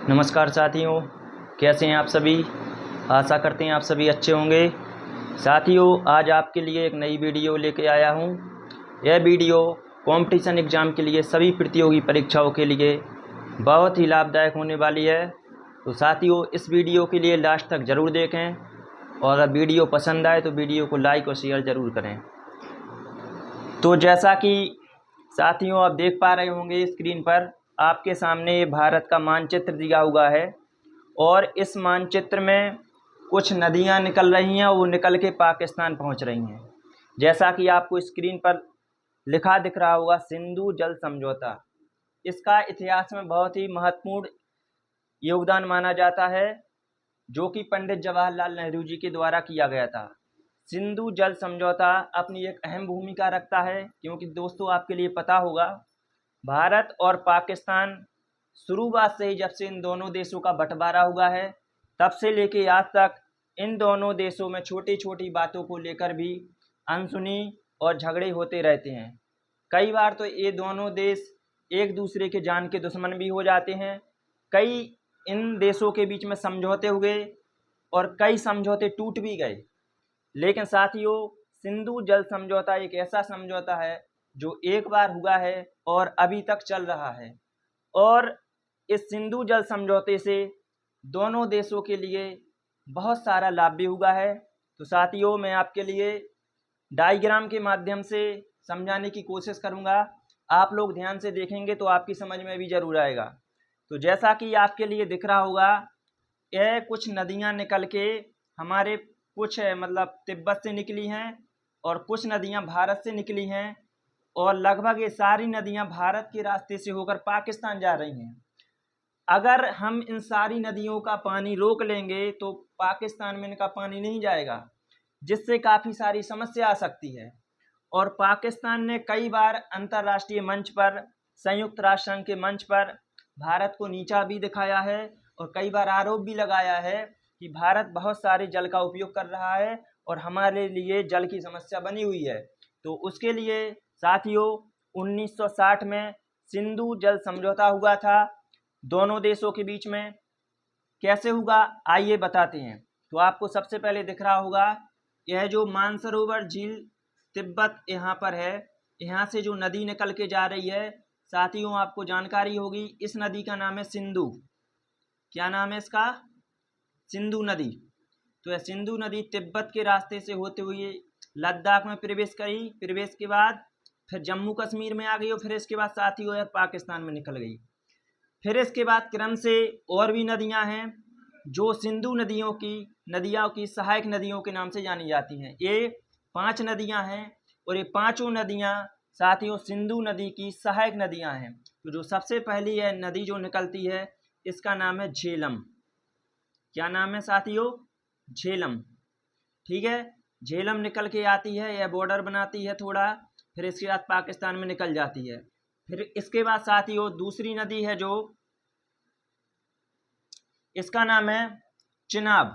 नमस्कार साथियों, कैसे हैं आप सभी। आशा करते हैं आप सभी अच्छे होंगे। साथियों, आज आपके लिए एक नई वीडियो लेके आया हूं। यह वीडियो कंपटीशन एग्ज़ाम के लिए सभी प्रतियोगी परीक्षाओं के लिए बहुत ही लाभदायक होने वाली है। तो साथियों, इस वीडियो के लिए लास्ट तक ज़रूर देखें और अगर वीडियो पसंद आए तो वीडियो को लाइक और शेयर ज़रूर करें। तो जैसा कि साथियों आप देख पा रहे होंगे स्क्रीन पर, आपके सामने भारत का मानचित्र दिया हुआ है और इस मानचित्र में कुछ नदियां निकल रही हैं और वो निकल के पाकिस्तान पहुंच रही हैं। जैसा कि आपको स्क्रीन पर लिखा दिख रहा होगा, सिंधु जल समझौता। इसका इतिहास में बहुत ही महत्वपूर्ण योगदान माना जाता है, जो कि पंडित जवाहरलाल नेहरू जी के द्वारा किया गया था। सिंधु जल समझौता अपनी एक अहम भूमिका रखता है, क्योंकि दोस्तों आपके लिए पता होगा, भारत और पाकिस्तान शुरुआत से ही, जब से इन दोनों देशों का बंटवारा हुआ है, तब से लेके आज तक इन दोनों देशों में छोटी छोटी बातों को लेकर भी अनसुनी और झगड़े होते रहते हैं। कई बार तो ये दोनों देश एक दूसरे के जान के दुश्मन भी हो जाते हैं। कई इन देशों के बीच में समझौते हुए और कई समझौते टूट भी गए। लेकिन साथियों, सिंधु जल समझौता एक ऐसा समझौता है जो एक बार हुआ है और अभी तक चल रहा है। और इस सिंधु जल समझौते से दोनों देशों के लिए बहुत सारा लाभ भी हुआ है। तो साथियों, मैं आपके लिए डायग्राम के माध्यम से समझाने की कोशिश करूंगा। आप लोग ध्यान से देखेंगे तो आपकी समझ में भी जरूर आएगा। तो जैसा कि आपके लिए दिख रहा होगा, यह कुछ नदियां निकल के हमारे कुछ तिब्बत से निकली हैं और कुछ नदियां भारत से निकली हैं और लगभग ये सारी नदियां भारत के रास्ते से होकर पाकिस्तान जा रही हैं। अगर हम इन सारी नदियों का पानी रोक लेंगे तो पाकिस्तान में इनका पानी नहीं जाएगा, जिससे काफ़ी सारी समस्या आ सकती है। और पाकिस्तान ने कई बार अंतर्राष्ट्रीय मंच पर, संयुक्त राष्ट्र संघ के मंच पर भारत को नीचा भी दिखाया है और कई बार आरोप भी लगाया है कि भारत बहुत सारे जल का उपयोग कर रहा है और हमारे लिए जल की समस्या बनी हुई है। तो उसके लिए साथियों, 1960 में सिंधु जल समझौता हुआ था दोनों देशों के बीच में। कैसे हुआ आइए बताते हैं। तो आपको सबसे पहले दिख रहा होगा, यह जो मानसरोवर झील तिब्बत यहाँ पर है, यहाँ से जो नदी निकल के जा रही है, साथियों आपको जानकारी होगी, इस नदी का नाम है सिंधु। क्या नाम है इसका? सिंधु नदी। तो यह सिंधु नदी तिब्बत के रास्ते से होते हुए लद्दाख में प्रवेश करी, प्रवेश के बाद फिर जम्मू कश्मीर में आ गई और फिर इसके बाद साथियों यह पाकिस्तान में निकल गई। फिर इसके बाद क्रम से और भी नदियां हैं जो सिंधु नदियों की सहायक नदियों के नाम से जानी जाती हैं। ये 5 नदियां हैं और ये पांचों नदियां साथियों सिंधु नदी की सहायक नदियां हैं। तो जो सबसे पहली यह नदी जो निकलती है, इसका नाम है झेलम। क्या नाम है साथियों? झेलम। ठीक है, झेलम निकल के आती है, यह बॉर्डर बनाती है थोड़ा, फिर इसके बाद पाकिस्तान में निकल जाती है। फिर इसके बाद साथियों दूसरी नदी है जो, इसका नाम है चिनाब।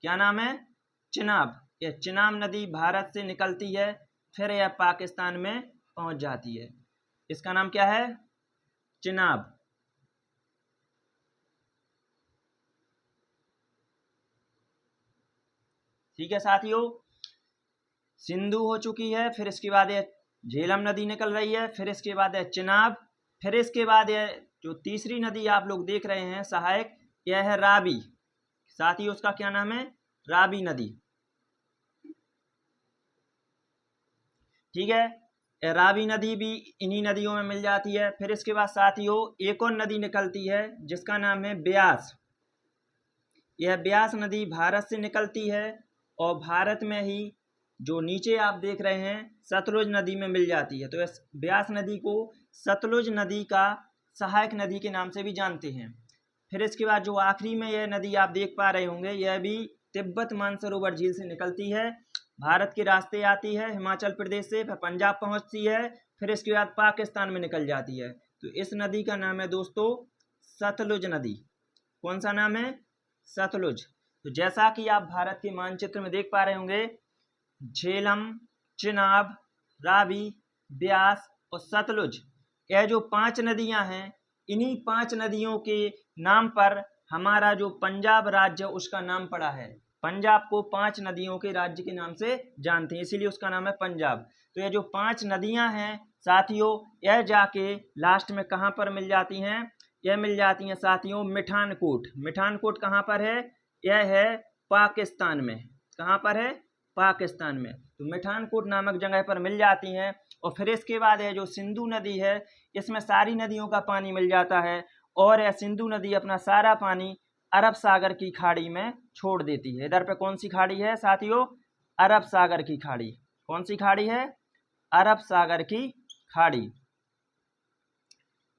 क्या नाम है? चिनाब। यह चिनाब नदी भारत से निकलती है, फिर यह पाकिस्तान में पहुंच जाती है। इसका नाम क्या है? चिनाब। ठीक है साथियों, सिंधु हो चुकी है, फिर इसके बाद यह झेलम नदी निकल रही है, फिर इसके बाद है चिनाब, फिर इसके बाद यह जो तीसरी नदी आप लोग देख रहे हैं सहायक, यह है रावी। साथियों उसका क्या नाम है? रावी नदी। ठीक है, रावी नदी भी इन्हीं नदियों में मिल जाती है। फिर इसके बाद साथियों एक और नदी निकलती है जिसका नाम है ब्यास। यह ब्यास नदी भारत से निकलती है और भारत में ही जो नीचे आप देख रहे हैं सतलुज नदी में मिल जाती है। तो इस ब्यास नदी को सतलुज नदी का सहायक नदी के नाम से भी जानते हैं। फिर इसके बाद जो आखिरी में यह नदी आप देख पा रहे होंगे, यह भी तिब्बत मानसरोवर झील से निकलती है, भारत के रास्ते आती है हिमाचल प्रदेश से, फिर पंजाब पहुंचती है, फिर इसके बाद पाकिस्तान में निकल जाती है। तो इस नदी का नाम है दोस्तों सतलुज नदी। कौन सा नाम है? सतलुज। तो जैसा कि आप भारत के मानचित्र में देख पा रहे होंगे, झेलम, चिनाब, रावी, ब्यास और सतलुज, यह जो 5 नदियां हैं इन्हीं 5 नदियों के नाम पर हमारा जो पंजाब राज्य उसका नाम पड़ा है। पंजाब को 5 नदियों के राज्य के नाम से जानते हैं, इसीलिए उसका नाम है पंजाब। तो ये जो 5 नदियां हैं साथियों, यह जाके लास्ट में कहाँ पर मिल जाती हैं? यह मिल जाती हैं साथियों मिठानकोट। मिठानकोट कहाँ पर है? यह है पाकिस्तान में। कहाँ पर है? पाकिस्तान में। तो मिठानकोट नामक जगह पर मिल जाती हैं। और फिर इसके बाद है जो सिंधु नदी है, इसमें सारी नदियों का पानी मिल जाता है और यह सिंधु नदी अपना सारा पानी अरब सागर की खाड़ी में छोड़ देती है। इधर पे कौन सी खाड़ी है साथियों? अरब सागर की खाड़ी। कौन सी खाड़ी है? अरब सागर की खाड़ी।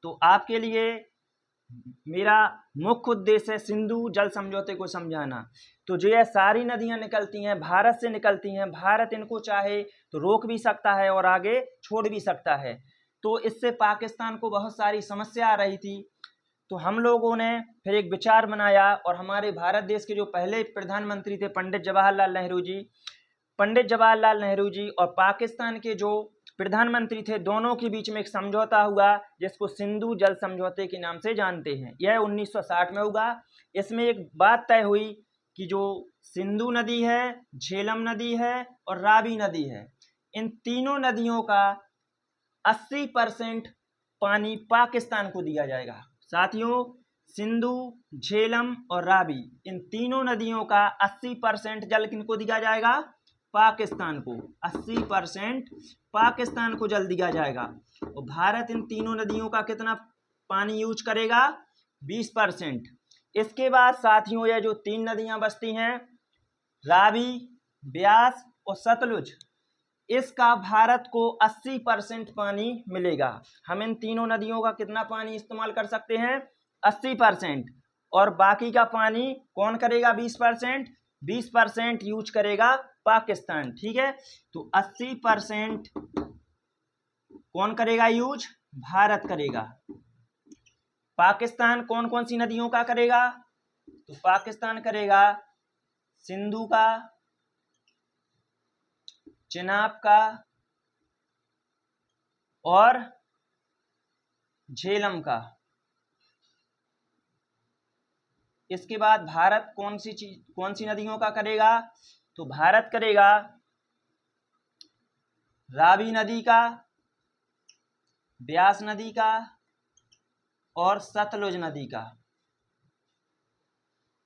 तो आपके लिए मेरा मुख्य उद्देश्य है सिंधु जल समझौते को समझाना। तो जो ये सारी नदियां निकलती हैं भारत से निकलती हैं, भारत इनको चाहे तो रोक भी सकता है और आगे छोड़ भी सकता है। तो इससे पाकिस्तान को बहुत सारी समस्या आ रही थी। तो हम लोगों ने फिर एक विचार बनाया और हमारे भारत देश के जो पहले प्रधानमंत्री थे पंडित जवाहरलाल नेहरू जी और पाकिस्तान के जो प्रधानमंत्री थे, दोनों के बीच में एक समझौता हुआ जिसको सिंधु जल समझौते के नाम से जानते हैं। यह 1960 में हुआ। इसमें एक बात तय हुई कि जो सिंधु नदी है, झेलम नदी है और रावी नदी है, इन तीनों नदियों का 80% पानी पाकिस्तान को दिया जाएगा। साथियों, सिंधु, झेलम और रावी, इन तीनों नदियों का 80% जल किनको दिया जाएगा? पाकिस्तान को। 80% पाकिस्तान को जल दिया जाएगा। और भारत इन तीनों नदियों का कितना पानी यूज करेगा? 20%। इसके बाद साथियों ये जो 3 नदियां बसती हैं, रावी, ब्यास और सतलुज, इसका भारत को 80% पानी मिलेगा। हम इन तीनों नदियों का कितना पानी इस्तेमाल कर सकते हैं? 80%। और बाकी का पानी कौन करेगा? 20%। 20% यूज करेगा पाकिस्तान। ठीक है, तो 80% कौन करेगा यूज? भारत करेगा। पाकिस्तान कौन कौन सी नदियों का करेगा? तो पाकिस्तान करेगा सिंधु का, चिनाब का और झेलम का। इसके बाद भारत कौन सी नदियों का करेगा? तो भारत करेगा रावी नदी का, ब्यास नदी का और सतलुज नदी का।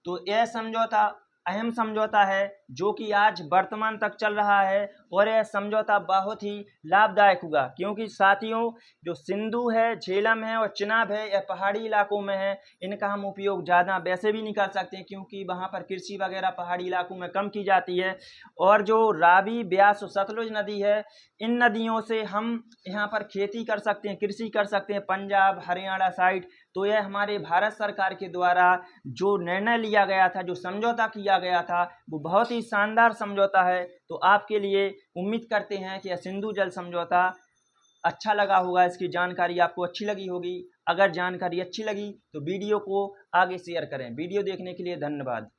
तो यह समझौता अहम समझौता है जो कि आज वर्तमान तक चल रहा है और यह समझौता बहुत ही लाभदायक हुआ, क्योंकि साथियों जो सिंधु है, झेलम है और चिनाब है, यह पहाड़ी इलाकों में है। इनका हम उपयोग ज़्यादा वैसे भी नहीं कर सकते क्योंकि वहाँ पर कृषि वगैरह पहाड़ी इलाकों में कम की जाती है। और जो रावी, ब्यास और सतलुज नदी है, इन नदियों से हम यहाँ पर खेती कर सकते हैं, कृषि कर सकते हैं, पंजाब हरियाणा साइड। तो यह हमारे भारत सरकार के द्वारा जो निर्णय लिया गया था, जो समझौता किया गया था, वो बहुत ही शानदार समझौता है। तो आपके लिए उम्मीद करते हैं कि यह सिंधु जल समझौता अच्छा लगा होगा, इसकी जानकारी आपको अच्छी लगी होगी। अगर जानकारी अच्छी लगी तो वीडियो को आगे शेयर करें। वीडियो देखने के लिए धन्यवाद।